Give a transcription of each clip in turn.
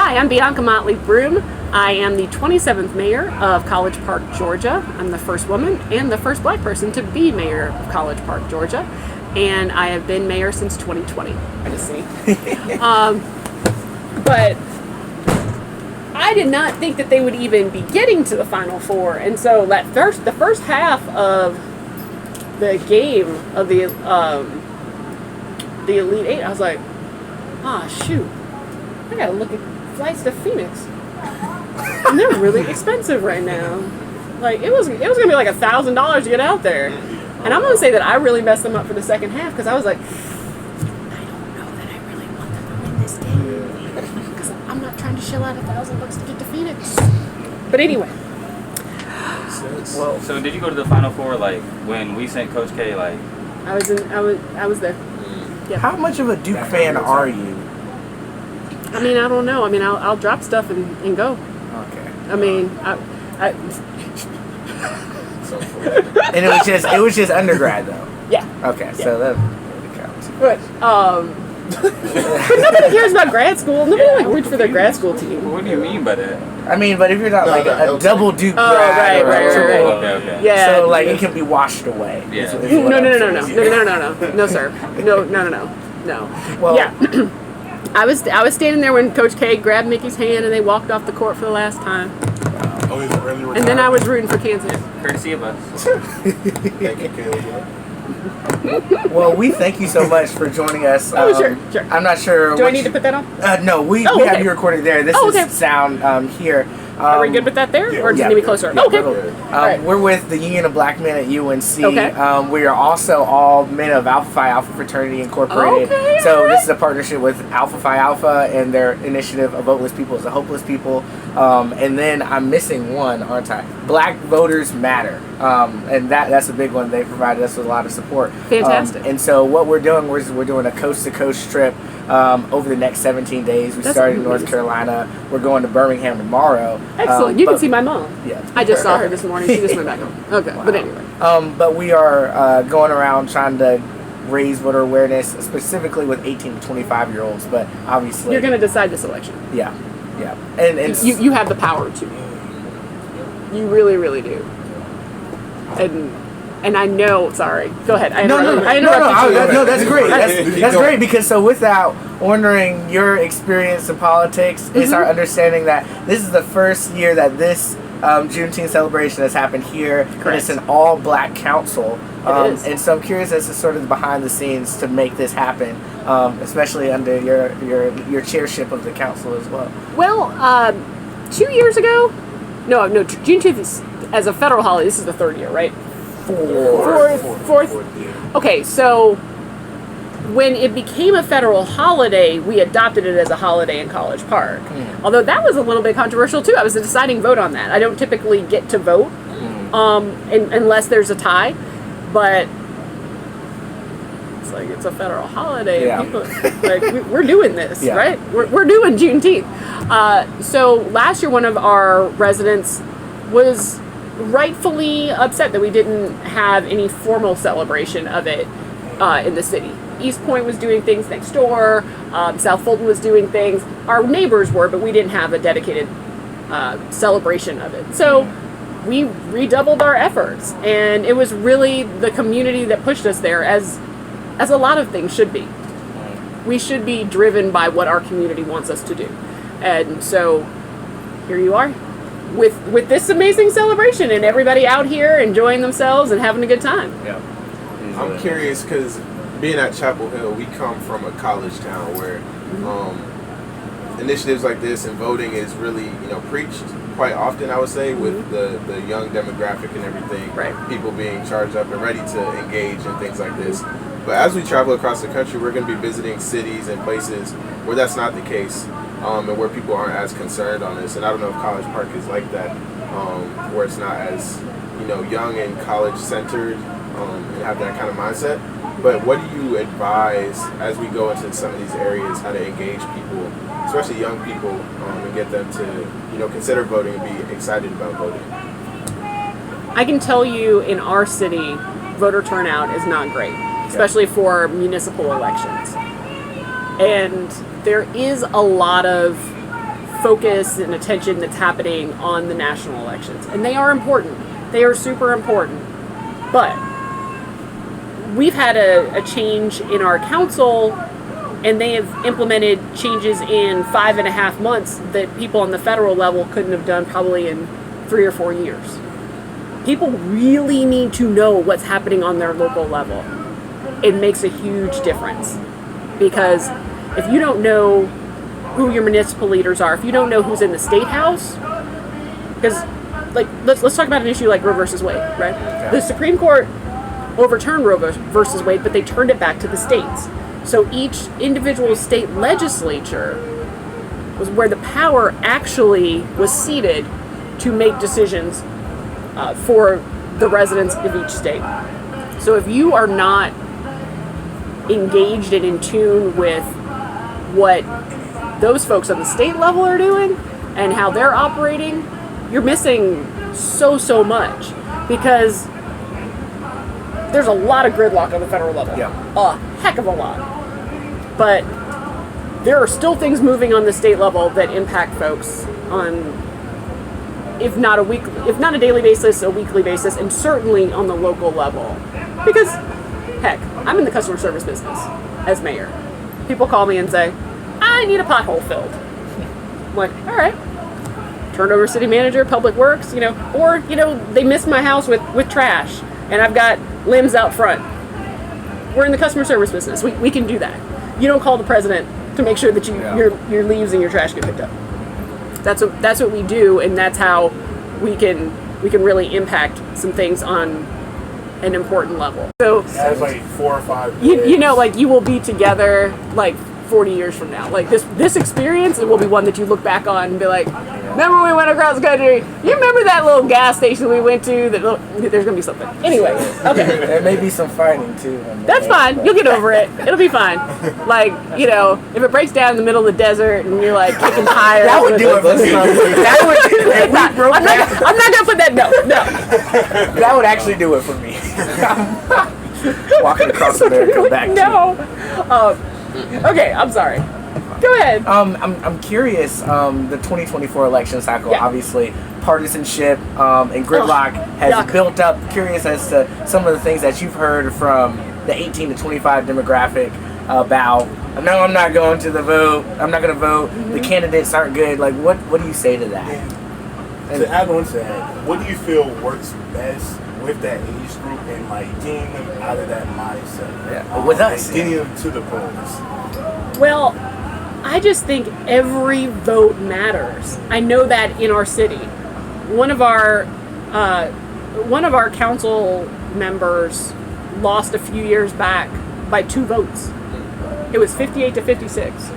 Hi, I'm Bianca Motley Broom. I am the 27th mayor of College Park, Georgia. I'm the first woman and the first black person to be mayor of College Park, Georgia. And I have been mayor since 2020. I just see. But I did not think that they would even be getting to the Final Four. And so the first half of the game of the Elite Eight, I was like, shoot, I gotta look at flights to Phoenix. And they're really expensive right now. Like it was gonna be like $1,000 to get out there. And I'm gonna say that I really messed them up for the second half because I was like, I don't know that I really want them to win this game because I'm not trying to shell out $1,000 to get to Phoenix. But anyway. Well, so did you go to the Final Four like when we sent Coach K? Like I was there. Yeah. How much of a Duke fan are you? I mean, I don't know. I mean, I'll drop stuff and go. Okay. I mean, And it was just undergrad though. Yeah. Okay, Yeah. so that really counts. But but nobody cares about grad school. Nobody roots for their grad school team. what do you mean by that? I mean, but if you're not like a double Duke Oh, grad right. Okay. Yeah. so like it can be washed away. Yeah. is what No, I'm saying. no, sir. No. Well, Yeah. I was standing there when Coach K grabbed Mickey's hand and they walked off the court for the last time. And then I was rooting for Kansas. Courtesy of us. Thank you, Caleb. Well, we thank you so much for joining us. Sure. I'm not sure. Do I need to put that on? No, we okay. have you recorded there. This okay. is sound here. Are we good with that there? Or does it need to be closer? Yeah, okay. Right. We're with the Union of Black Men at UNC. Okay. We are also all men of Alpha Phi Alpha Fraternity Incorporated. Okay, so this is a partnership with Alpha Phi Alpha and their initiative, A Voteless People is a Hopeless People. And then I'm missing one, aren't I? Black Voters Matter. And that's a big one. They provided us with a lot of support. Fantastic. And so what we're doing, we're doing a coast-to-coast trip over the next 17 days. We started in North Carolina. We're going to Birmingham tomorrow. Excellent. You can see my mom. Yeah. I just saw her this morning. She just went back home. Okay. Wow. But anyway. But we are going around trying to raise voter awareness, specifically with 18 to 25-year-olds. But obviously, You're going to decide this election. Yeah. And you have the power to. You really, really do. And I know. Sorry. Go ahead. I interrupted you. No, that's great. That's great because so without wondering your experience in politics, it's our understanding that this is the first year that this Juneteenth celebration has happened here. Correct. And it's an all-black council. It is. And so I'm curious as to sort of the behind the scenes to make this happen, especially under your chairship of the council as well. Well, 2 years ago, no, Juneteenth is, as a federal holiday. This is the third year, right? Fourth. Okay, so when it became a federal holiday, we adopted it as a holiday in College Park. Although that was a little bit controversial too. I was the deciding vote on that. I don't typically get to vote unless there's a tie, but it's like it's a federal holiday. Yeah. And people, we're doing this, Yeah. right? We're doing Juneteenth. So last year, one of our residents was rightfully upset that we didn't have any formal celebration of it in the city. East Point was doing things next door. South Fulton was doing things. Our neighbors were, but we didn't have a dedicated celebration of it. So we redoubled our efforts, and it was really the community that pushed us there, as a lot of things should be. We should be driven by what our community wants us to do, and so here you are. With this amazing celebration and everybody out here enjoying themselves and having a good time. Yeah. I'm curious because being at Chapel Hill, we come from a college town where initiatives like this and voting is really, preached quite often, I would say, with the young demographic and everything. Right. People being charged up and ready to engage in things like this. But as we travel across the country, we're going to be visiting cities and places where that's not the case. And where people aren't as concerned on this. And I don't know if College Park is like that, where it's not as, young and college-centered and have that kind of mindset. But what do you advise as we go into some of these areas, how to engage people, especially young people, and get them to, consider voting and be excited about voting? I can tell you in our city, voter turnout is not great, especially for municipal elections. And there is a lot of focus and attention that's happening on the national elections. And they are important. They are super important. But we've had a change in our council, and they have implemented changes in 5.5 months that people on the federal level couldn't have done probably in 3 or 4 years. People really need to know what's happening on their local level. It makes a huge difference, because if you don't know who your municipal leaders are, if you don't know who's in the state house, because like let's talk about an issue like Roe versus Wade, right? Okay. The Supreme Court overturned Roe versus Wade, but they turned it back to the states. So each individual state legislature was where the power actually was seated to make decisions for the residents of each state. So if you are not engaged and in tune with what those folks on the state level are doing and how they're operating, you're missing so much, because there's a lot of gridlock on the federal level. Yeah. A heck of a lot. But there are still things moving on the state level that impact folks on, if not a daily basis, a weekly basis, and certainly on the local level. Because, heck, I'm in the customer service business as mayor. People call me and say, I need a pothole filled. I'm like, all right. Turn over city manager, public works, or, they missed my house with trash, and I've got limbs out front. We're in the customer service business. We can do that. You don't call the president to make sure that your leaves and your trash get picked up. That's what we do, and that's how we can really impact some things on an important level. So that's like 4 or 5 years. You will be together like 40 years from now. Like this experience, it will be one that you look back on and be like, remember when we went across the country? You remember that little gas station we went to? There's gonna be something. Anyway, okay. There may be some fighting too. That's fine. You'll get over it. It'll be fine. Like, if it breaks down in the middle of the desert and you're like kicking tires. That would do it. That would do it. I'm not gonna put that. No. That would actually do it for me. Walking across America back. No. Okay, I'm sorry. Go ahead. I'm curious. The 2024 election cycle, obviously, partisanship and gridlock has built up. Curious as to some of the things that you've heard from the 18 to 25 demographic about. No, I'm not going to the vote. I'm not going to vote. Mm-hmm. The candidates aren't good. Like, what do you say to that? And to add on to that, what do you feel works best with that age group and like getting them out of that mindset? With us, getting them to the polls. Well, I just think every vote matters. I know that in our city. One of our council members lost a few years back by 2 votes. It was 58 to 56.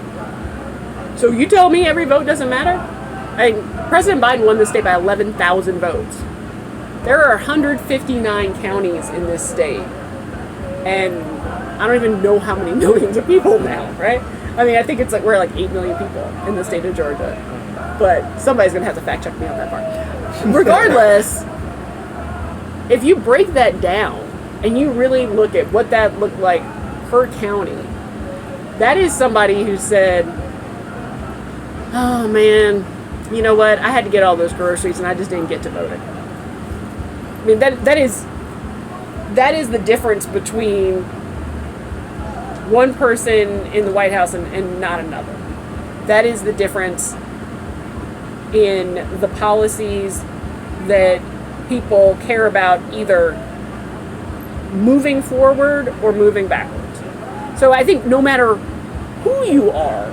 So you tell me every vote doesn't matter? President Biden won this state by 11,000 votes. There are 159 counties in this state, and I don't even know how many millions of people now, right? I mean, I think it's like we're like 8 million people in the state of Georgia, but somebody's gonna have to fact check me on that part. Regardless, if you break that down and you really look at what that looked like per county, that is somebody who said, oh man, you know what, I had to get all those groceries and I just didn't get to voting. I mean, that is the difference between one person in the White House and not another. That is the difference in the policies that people care about, either moving forward or moving backwards. So I think no matter who you are,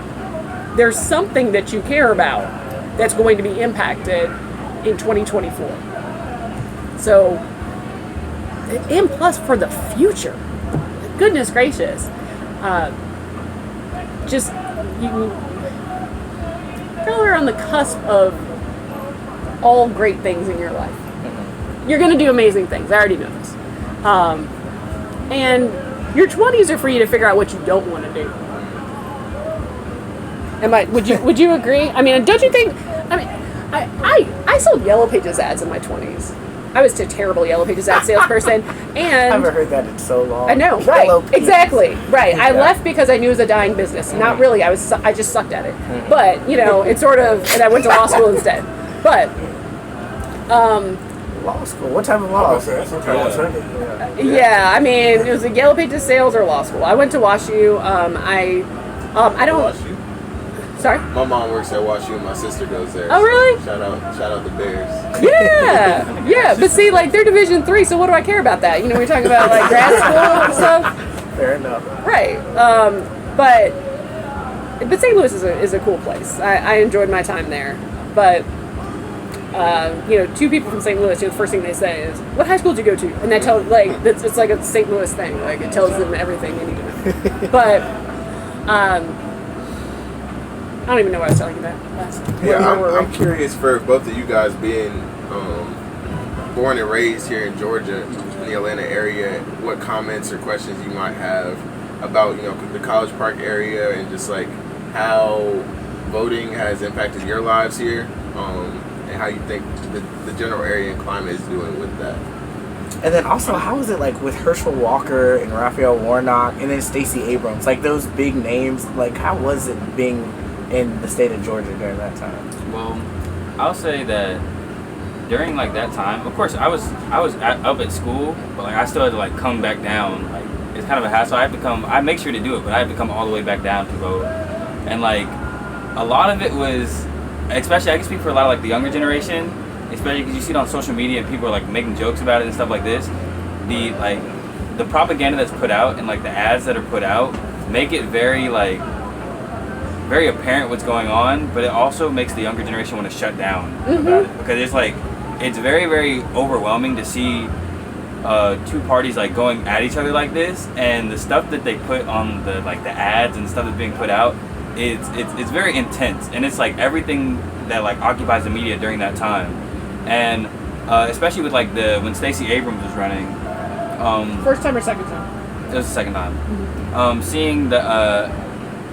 there's something that you care about that's going to be impacted in 2024. So, and plus for the future, goodness gracious, just you are on the cusp of all great things in your life. You're going to do amazing things. I already know this. And your 20s are for you to figure out what you don't want to do. Would you agree? I mean, don't you think? I mean, I sold Yellow Pages ads in my 20s. I was a terrible Yellow Pages ad salesperson, I and haven't heard that in so long. I know, Yellow right? Pages. Exactly, right. I Yeah. left because I knew it was a dying business. Not really. I just sucked at it. But it's sort of, and I went to law school instead. But Law school. What type of law? That's okay. Alternative. yeah, I mean, it was a Yellow Pages sales or law school. I went to WashU. I don't. WashU. Sorry. My mom works at WashU and my sister goes there. Oh, really? Shout out the Bears. Yeah, yeah. But see, like they're Division III, so what do I care about that? We're talking about like grad school and stuff. Fair enough. Right. But St. Louis is a cool place. I enjoyed my time there. But two people from St. Louis, the first thing they say is, "What high school did you go to?" And they tell it's like a St. Louis thing. Like it tells them everything they need to know. But I don't even know what I was telling you about last. Yeah, Where were we? I'm curious for both of you guys being born and raised here in Georgia, in the Atlanta area, what comments or questions you might have about the College Park area and just like how voting has impacted your lives here, and how you think the general area and climate is doing with that. And then also, how was it like with Herschel Walker and Raphael Warnock and then Stacey Abrams? Like those big names. Like how was it being in the state of Georgia during that time? Well, I'll say that during like that time, of course, I was up at school, but like I still had to like come back down. Like it's kind of a hassle. I make sure to do it, but I had to come all the way back down to vote. And like a lot of it was, especially I can speak for a lot of like the younger generation, especially because you see it on social media and people are like making jokes about it and stuff like this. The propaganda that's put out and like the ads that are put out make it very apparent what's going on, but it also makes the younger generation want to shut down about it, because it's very, very overwhelming to see two parties like going at each other like this, and the stuff that they put on the ads and stuff that's being put out, it's very intense, and it's like everything that like occupies the media during that time, and especially with like when Stacey Abrams was running, First time or second time? it was the second time,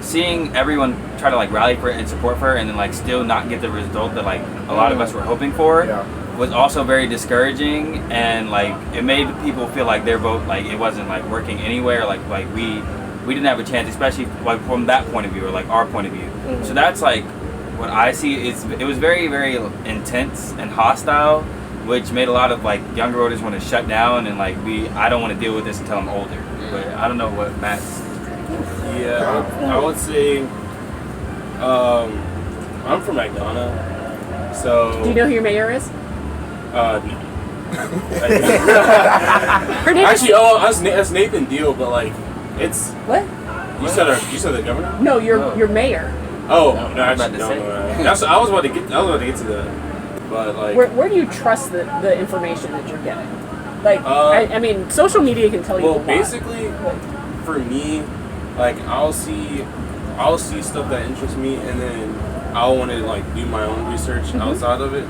seeing everyone try to like rally for it and support for her, and then like still not get the result that like a lot of us were hoping for, was also very discouraging, and like it made people feel like their vote like it wasn't like working anywhere, like we didn't have a chance, especially like from that point of view or like our point of view. So that's like what I see. It was very, very intense and hostile, which made a lot of like younger voters want to shut down, and like I don't want to deal with this until I'm older. But I don't know what Matt's. Yeah, I would say I'm from McDonough, so. Do you know who your mayor is? No. Her name Actually, that's Nathan Deal, but like it's. What? You said the governor? No, your mayor. Oh, No, no, actually, I'm about to no. That's I was about to get to that, but like. Where do you trust the information that you're getting? Like, I mean, social media can tell you a Well, lot. basically, for me, like I'll see stuff that interests me, and then I'll want to like do my own research outside of it.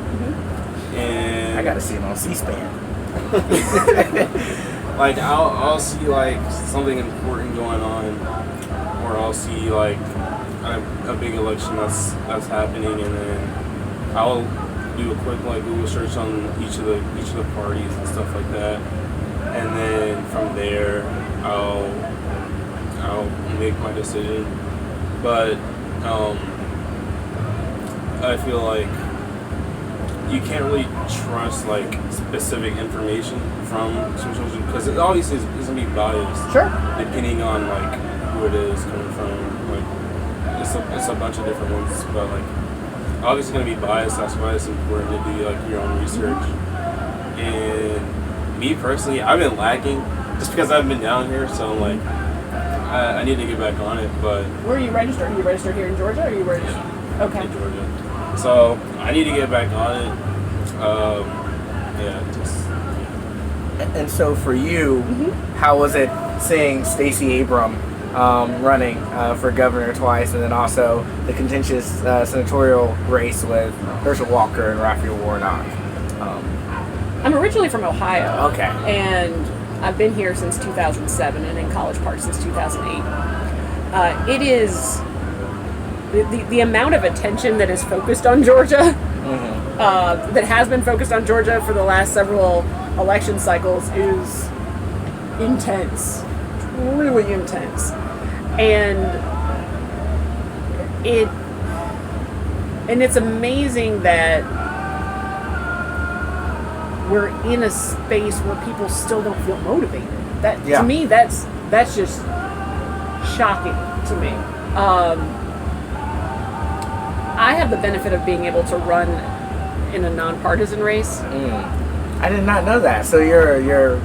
And I gotta see it on C-SPAN. like I'll see like something important going on, or I'll see like a big election that's happening, and then I'll do a quick like Google search on each of the parties and stuff like that, and then from there I'll make my decision. But I feel like you can't really trust like specific information from social, because it obviously is gonna be biased. Sure. Depending on like who it is coming from. Like it's a bunch of different ones, but like obviously gonna be biased. That's why it's important to do like your own research. And me personally, I've been lacking just because I've been down here, so I'm like I need to get back on it. But Where are you registered? Are you registered here in Georgia, or are you registered? Okay. in Georgia, so I need to get back on it. And so for you, how was it seeing Stacey Abrams running for governor twice, and then also the contentious senatorial race with Herschel Walker and Raphael Warnock? I'm originally from Ohio. Okay. And I've been here since 2007 and in College Park since 2008. It is the amount of attention that is focused on Georgia, that has been focused on Georgia for the last several election cycles is intense, really intense, and it's amazing that we're in a space where people still don't feel motivated. That to me, that's just shocking to me. I have the benefit of being able to run in a nonpartisan race. I did not know that. So your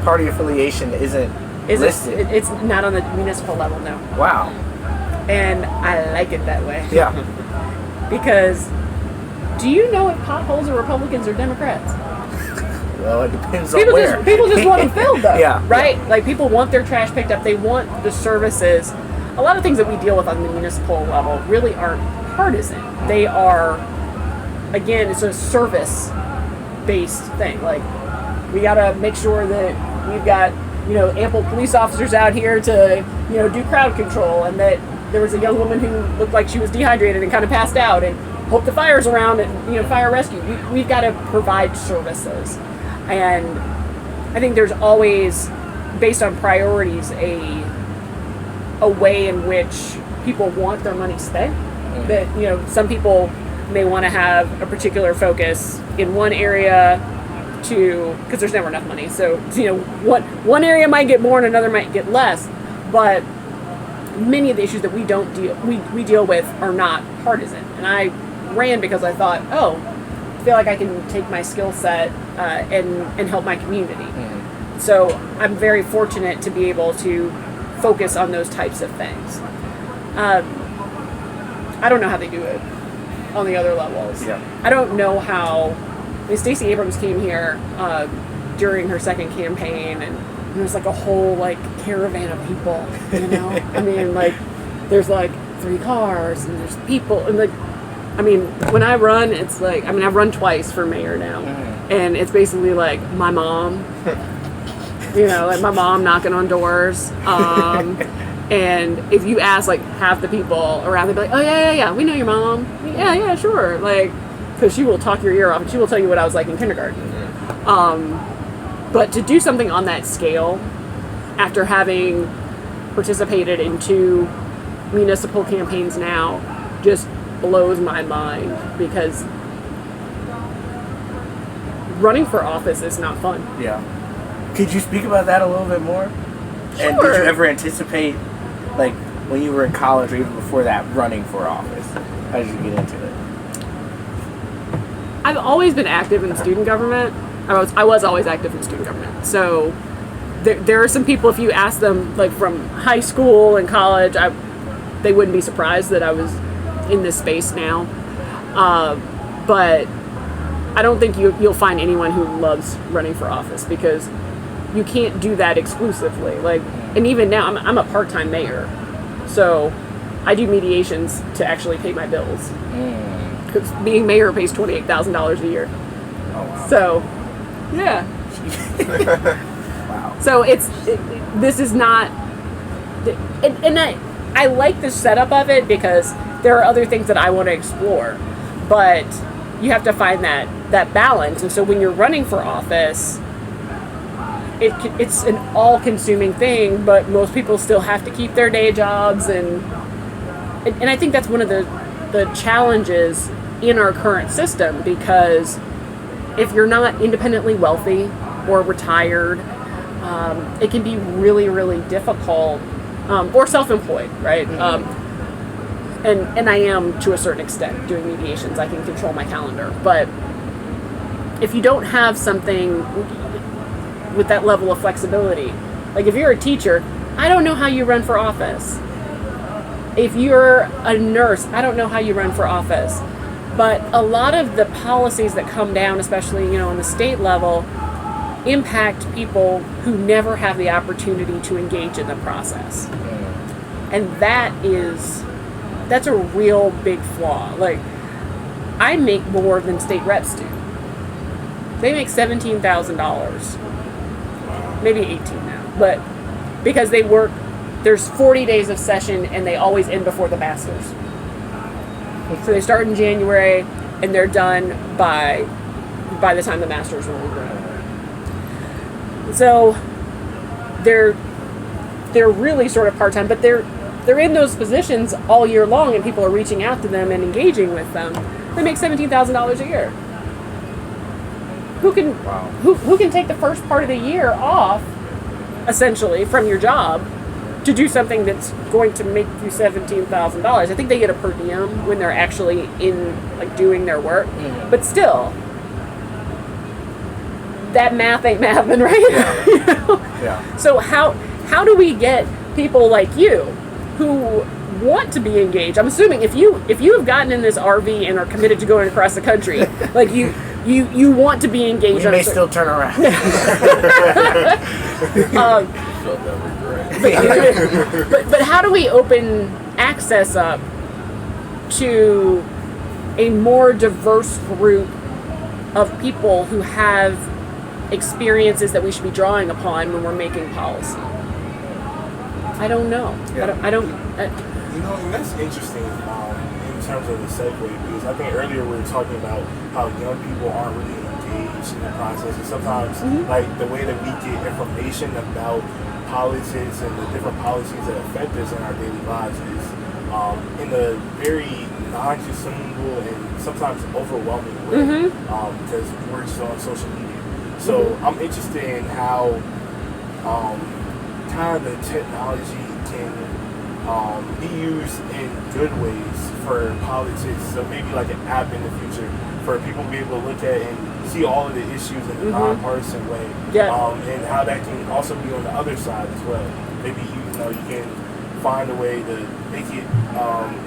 party affiliation isn't listed. It's not on the municipal level, no. Wow. And I like it that way. Yeah. Because do you know if potholes are Republicans or Democrats? Well, it depends on where. People just want them filled, though. Yeah. Right? Yeah. Like, people want their trash picked up. They want the services. A lot of things that we deal with on the municipal level really aren't partisan. They are, again, it's a service-based thing. Like, we got to make sure that we've got, ample police officers out here to, do crowd control, and that there was a young woman who looked like she was dehydrated and kind of passed out, and hope the fire's around, and, fire rescue. We've got to provide services. And I think there's always, based on priorities, a way in which people want their money spent. That, some people may want to have a particular focus in one area because there's never enough money. So, one area might get more and another might get less. But many of the issues that we deal with are not partisan. And I ran because I thought, I feel like I can take my skill set and help my community. So I'm very fortunate to be able to focus on those types of things. I don't know how they do it on the other levels. Yeah. I don't know how. Stacey Abrams came here during her second campaign, and there was like a whole caravan of people. There's 3 cars and there's people, and when I run, it's I've run twice for mayor now, and it's basically my mom. My mom knocking on doors. And if you ask half the people around, they'll be like, "Oh yeah, we know your mom. Yeah, sure." Because she will talk your ear off, and she will tell you what I was like in kindergarten. But to do something on that scale, after having participated in 2 municipal campaigns now, just blows my mind, because running for office is not fun. Yeah. Could you speak about that a little bit more? Sure. And did you ever anticipate, when you were in college or even before that, running for office? How did you get into it? I've always been active in student government. I was always active in student government. So there are some people, if you ask them from high school and college, they wouldn't be surprised that I was in this space now. But I don't think you'll find anyone who loves running for office, because you can't do that exclusively. And even now, I'm a part-time mayor, so I do mediations to actually pay my bills. Because being mayor pays $28,000 a year. Oh, wow. So, yeah. Wow. So this is not, and I like the setup of it, because there are other things that I want to explore, but you have to find that balance. And so when you're running for office, it's an all-consuming thing, but most people still have to keep their day jobs, and I think that's one of the challenges in our current system, because if you're not independently wealthy or retired, it can be really, really difficult, or self-employed, right? And I am, to a certain extent, doing mediations. I can control my calendar, but if you don't have something with that level of flexibility, if you're a teacher, I don't know how you run for office. If you're a nurse, I don't know how you run for office. But a lot of the policies that come down, especially, on the state level, impact people who never have the opportunity to engage in the process. And that's a real big flaw. I make more than state reps do. They make $17,000. Maybe 18 now. But because they work, there's 40 days of session, and they always end before the masters. So they start in January and they're done by the time the master's roll around. So they're really sort of part-time, but they're in those positions all year long, and people are reaching out to them and engaging with them. They make $17,000 a year. Who can take the first part of the year off, essentially, from your job to do something that's going to make you $17,000? I think they get a per diem when they're actually in, like, doing their work, but still, that math ain't mathin', right? Yeah. You know? Yeah. So how do we get people like you who want to be engaged? I'm assuming if you have gotten in this RV and are committed to going across the country, like you want to be engaged. We may still turn around. But how do we open access up to a more diverse group of people who have experiences that we should be drawing upon when we're making policy? I don't know. Yeah. You know, and that's interesting in terms of the segue, because I think earlier we were talking about how young people aren't really engaged in the process, and sometimes like the way that we get information about politics and the different policies that affect us in our daily lives is in a very non-consumable and sometimes overwhelming way, because we're just on social media. So I'm interested in how kind of the technology can be used in good ways for politics. So maybe like an app in the future for people to be able to look at and see all of the issues in a nonpartisan way. Yeah. And how that can also be on the other side as well. Maybe you can find a way to make it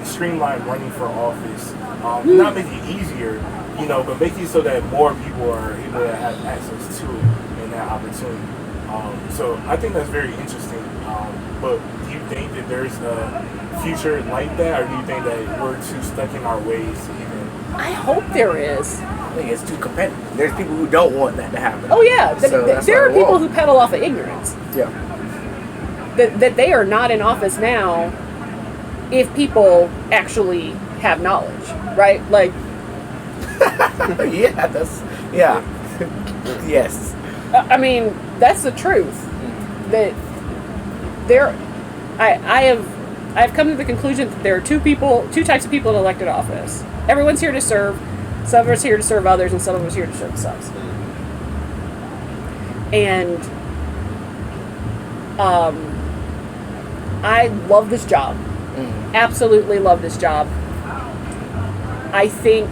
streamline running for office. Not make it easier, but make it so that more people are able to have access to it and that opportunity. So I think that's very interesting. But do you think that there's a future like that, or do you think that we're too stuck in our ways to even? I hope there is. I think it's too competitive. There's people who don't want that to happen. Oh yeah, So that's there are why I people won't. who pedal off of ignorance. Yeah. That they are not in office now if people actually have knowledge, right? Like, Yeah. Yes. I mean, that's the truth. That I've come to the conclusion that there are two types of people in elected office. Everyone's here to serve. Some of us here to serve others, and some of us here to serve themselves. And I love this job. Absolutely love this job. I think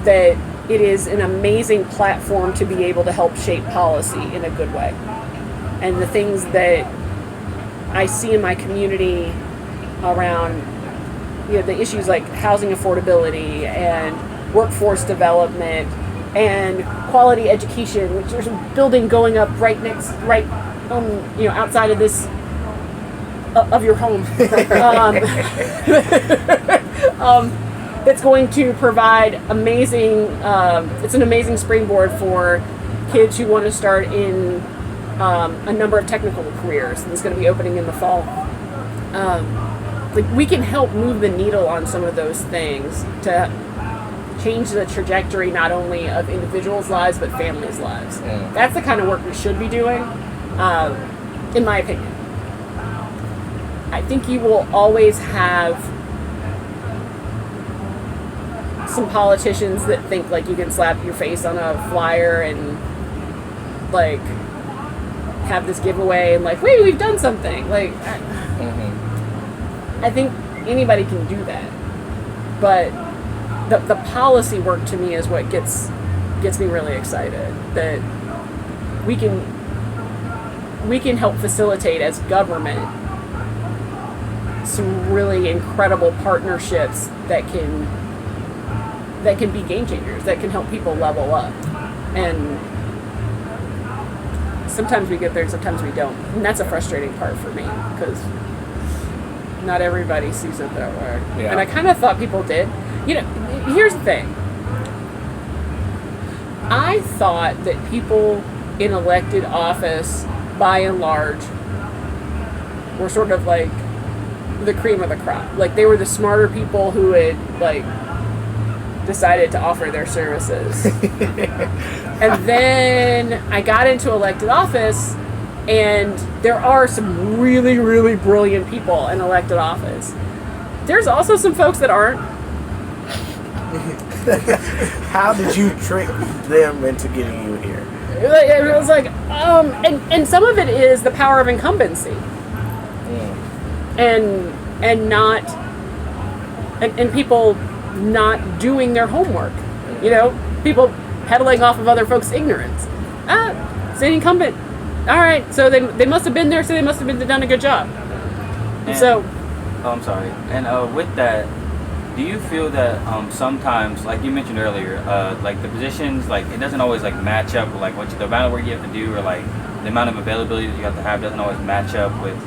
that it is an amazing platform to be able to help shape policy in a good way. And the things that I see in my community around the issues like housing affordability and workforce development and quality education, which there's a building going up outside of this of your home. That's going to provide amazing. It's an amazing springboard for kids who want to start in a number of technical careers. It's going to be opening in the fall. We can help move the needle on some of those things to change the trajectory not only of individuals' lives but families' lives. That's the kind of work we should be doing, in my opinion. I think you will always have some politicians that think like you can slap your face on a flyer and like have this giveaway and like, wait, we've done something. Like, I think anybody can do that, but the policy work to me is what gets me really excited. That we can help facilitate as government some really incredible partnerships that can be game changers, that can help people level up. And sometimes we get there and sometimes we don't. And that's a frustrating part for me because not everybody sees it that way. Yeah. And I kind of thought people did. Here's the thing. I thought that people in elected office, by and large, were sort of like the cream of the crop. Like, they were the smarter people who had, like, decided to offer their services. And then I got into elected office, and there are some really, really brilliant people in elected office. There's also some folks that aren't. How did you trick them into getting you here? It was like, and some of it is the power of incumbency, and not, and people not doing their homework. You know, people peddling off of other folks' ignorance. It's an incumbent. All right, so they must have been there, so they must have done a good job. And, So, oh, I'm sorry. And with that, do you feel that sometimes, like you mentioned earlier, like the positions, like it doesn't always like match up with like what the amount of work you have to do, or like the amount of availability that you have to have doesn't always match up with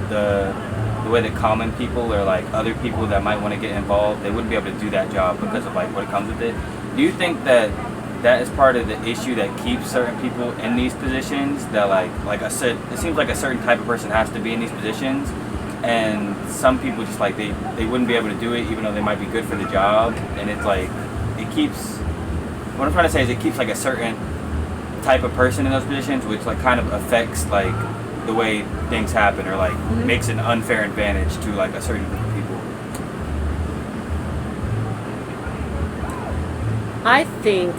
the way that common people or like other people that might want to get involved, they wouldn't be able to do that job because of like what comes with it. Do you think that is part of the issue that keeps certain people in these positions? That it seems like a certain type of person has to be in these positions, and some people just like they wouldn't be able to do it even though they might be good for the job. And it's like it keeps, what I'm trying to say is it keeps like a certain type of person in those positions, which like kind of affects like the way things happen, or like makes an unfair advantage to like a certain group of people. I think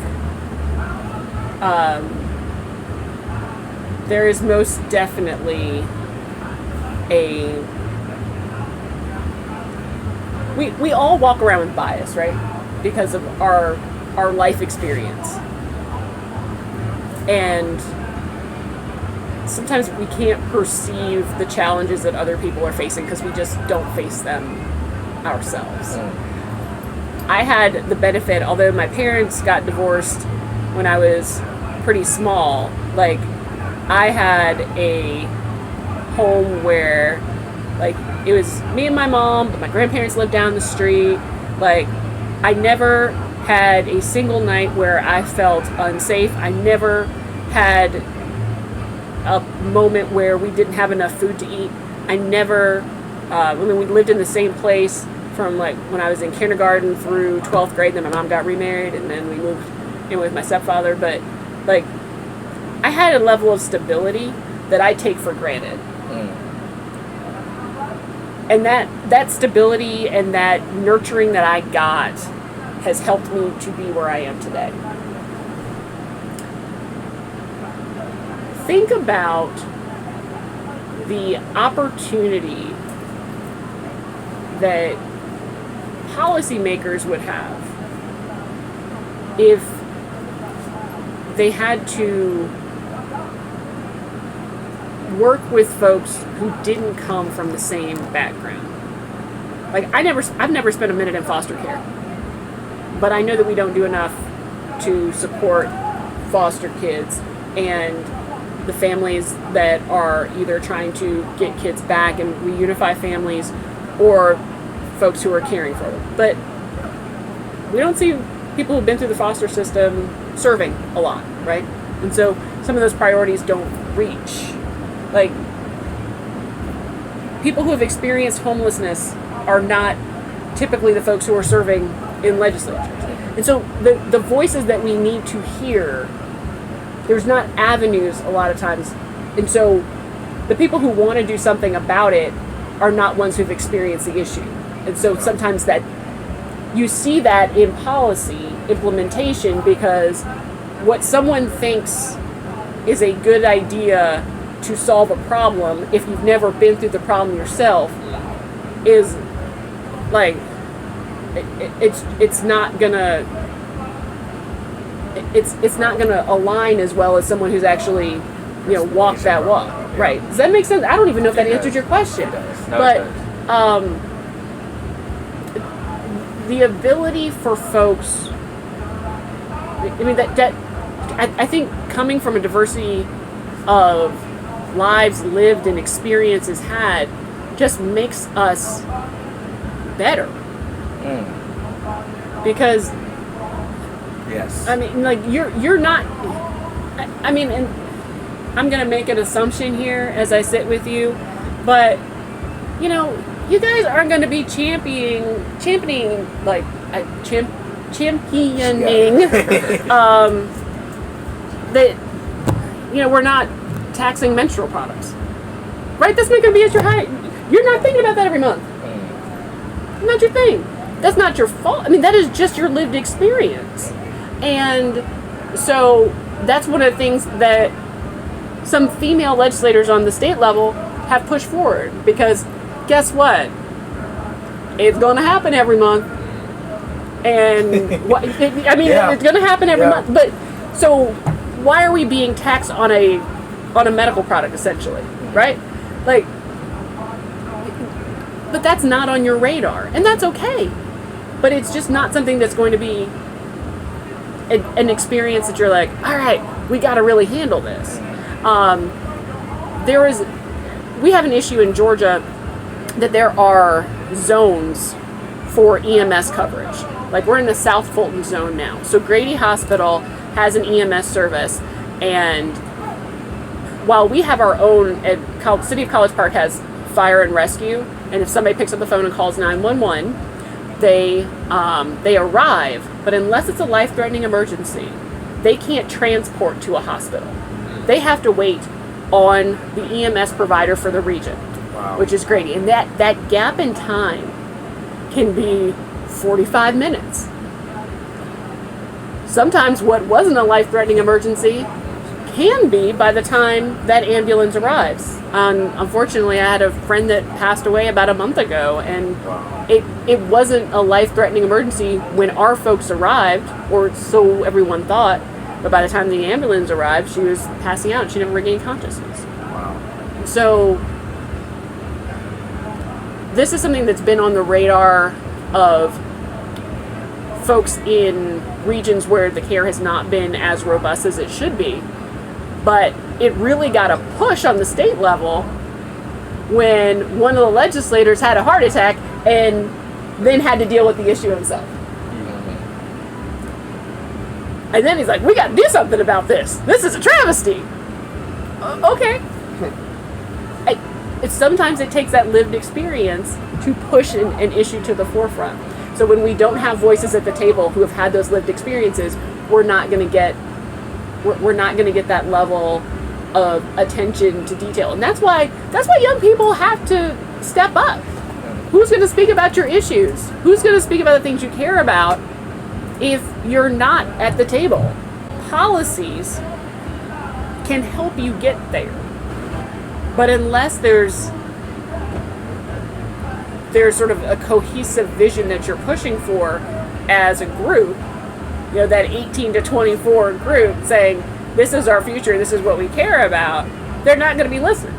there is most definitely we all walk around with bias, right? Because of our life experience. And sometimes we can't perceive the challenges that other people are facing because we just don't face them ourselves. I had the benefit, although my parents got divorced when I was pretty small, like I had a home where like it was me and my mom, but my grandparents lived down the street. Like I never had a single night where I felt unsafe. I never had a moment where we didn't have enough food to eat. I never, we lived in the same place from like when I was in kindergarten through 12th grade. Then my mom got remarried, and then we moved in with my stepfather. But like, I had a level of stability that I take for granted. And that stability and that nurturing that I got has helped me to be where I am today. Think about the opportunity that policymakers would have if they had to work with folks who didn't come from the same background. Like I've never spent a minute in foster care, but I know that we don't do enough to support foster kids and the families that are either trying to get kids back and reunify families, or folks who are caring for them. But we don't see people who've been through the foster system serving a lot, right? And so some of those priorities don't reach. Like, people who have experienced homelessness are not typically the folks who are serving in legislatures. And so the voices that we need to hear, there's not avenues a lot of times. And so the people who want to do something about it are not ones who've experienced the issue. And so sometimes that you see that in policy implementation, because what someone thinks is a good idea to solve a problem, if you've never been through the problem yourself, is like it's not gonna align as well as someone who's actually walked that walk. Right? Does that make sense? I don't even know if that answers your question. But the ability for folks, I mean, I think coming from a diversity of lives lived and experiences had just makes us better. Because yes, I mean, like you're not, I mean, and I'm gonna make an assumption here as I sit with you, but you guys aren't going to be championing that, we're not taxing menstrual products, right? That's not going to be at your height. You're not thinking about that every month. Not your thing. That's not your fault. I mean, that is just your lived experience. And so that's one of the things that some female legislators on the state level have pushed forward, because guess what? It's going to happen every month. And it's going to happen every month. But so why are we being taxed on a medical product, essentially, right? Like, but that's not on your radar, and that's okay. But it's just not something that's going to be an experience that you're like, all right, we got to really handle this. We have an issue in Georgia that there are zones for EMS coverage. Like, we're in the South Fulton zone now. So Grady Hospital has an EMS service, and while we have our own, City of College Park has fire and rescue, and if somebody picks up the phone and calls 911, they arrive, but unless it's a life-threatening emergency, they can't transport to a hospital. They have to wait on the EMS provider for the region, which is Grady. And that gap in time can be 45 minutes. Sometimes what wasn't a life-threatening emergency can be by the time that ambulance arrives. Unfortunately, I had a friend that passed away about a month ago, and it wasn't a life-threatening emergency when our folks arrived, or so everyone thought, but by the time the ambulance arrived, she was passing out and she never regained consciousness. So this is something that's been on the radar of folks in regions where the care has not been as robust as it should be. But it really got a push on the state level when one of the legislators had a heart attack and then had to deal with the issue himself. And then he's like, we got to do something about this. This is a travesty. Okay. Sometimes it takes that lived experience to push an issue to the forefront. So when we don't have voices at the table who have had those lived experiences, we're not going to get that level of attention to detail. And that's why young people have to step up. Who's going to speak about your issues? Who's going to speak about the things you care about if you're not at the table? Policies can help you get there. But unless there's sort of a cohesive vision that you're pushing for as a group, that 18 to 24 group saying, this is our future, this is what we care about, they're not going to be listening.